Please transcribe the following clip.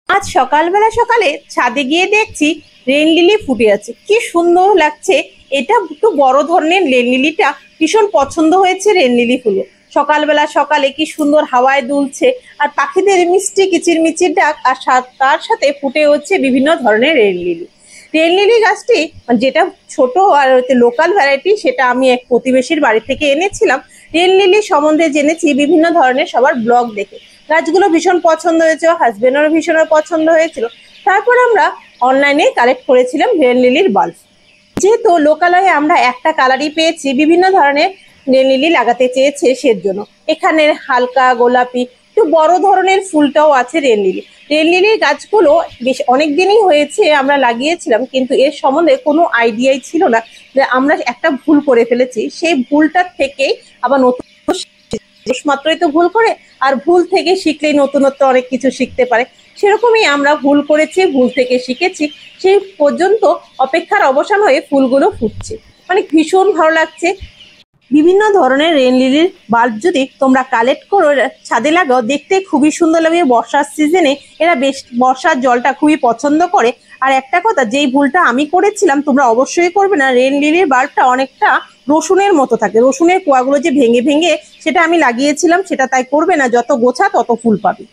আজ সকালবেলা সকালে ছাদে গিয়ে দেখছি রেন লিলি ফুটে আছে, কি সুন্দর লাগছে। এটা একটু বড় ধরনের রেন লিলিটা ভীষণ পছন্দ হয়েছে রেন লিলি ফুলে। সকালবেলা সকালে কি সুন্দর হাওয়ায় দুলছে, আর পাখিদের মিষ্টি কিচিরমিচির ডাক, আর তার সাথে ফুটে হচ্ছে বিভিন্ন ধরনের রেন লিলি। রেন লিলি গাছটি যেটা ছোট আর লোকাল ভ্যারাইটি, সেটা আমি এক প্রতিবেশীর বাড়ি থেকে এনেছিলাম। রেন লিলি সম্বন্ধে জেনেছি বিভিন্ন ধরনের সবার ব্লগ দেখে। গাছগুলো ভীষণ পছন্দ হয়েছে, হাজবেন্ডেরও ভীষণ পছন্দ হয়েছিল। তারপর আমরা অনলাইনে কালেক্ট করেছিলাম রেন লিলির বাল্ব। যেহেতু লোকালয়ে আমরা একটা কালারই পেয়েছি, বিভিন্ন ধরনের রেন লিলি লাগাতে চেয়েছে সেজন্য। এখানে হালকা গোলাপি একটু বড় ধরনের ফুলটাও আছে রেন লিলি। রেন লিলির গাছগুলো বেশ অনেক দিনই হয়েছে আমরা লাগিয়েছিলাম, কিন্তু এর সম্বন্ধে কোনো আইডিয়াই ছিল না। যে আমরা একটা ভুল করে ফেলেছি, সেই ভুলটার থেকেই আবার নতুন মাত্রই তো ভুল করে, আর ভুল থেকে শিখলেই নতুনত্ব অনেক কিছু শিখতে পারে। সেরকমই আমরা ভুল করেছি, ভুল থেকে শিখেছি। সেই পর্যন্ত অপেক্ষার অবসান হয়ে ফুলগুলো ফুটছে, মানে ভীষণ ভালো লাগছে। বিভিন্ন ধরনের রেন লিলির বাল্ব যদি তোমরা কালেক্ট করো, ছাদে লাগাও, দেখতে খুবই সুন্দর লাগে। বর্ষার সিজনে এরা বেশ বর্ষার জলটা খুবই পছন্দ করে। আর একটা কথা, যেই ভুলটা আমি করেছিলাম তোমরা অবশ্যই করবে না, রেন লিলির বাল্বটা অনেকটা রসুনের মতো থাকে, রসুনের কোয়াগুলো যে ভেঙে ভেঙে সেটা আমি লাগিয়েছিলাম, সেটা তাই করবে না। যত গোছা তত ফুল পাবে।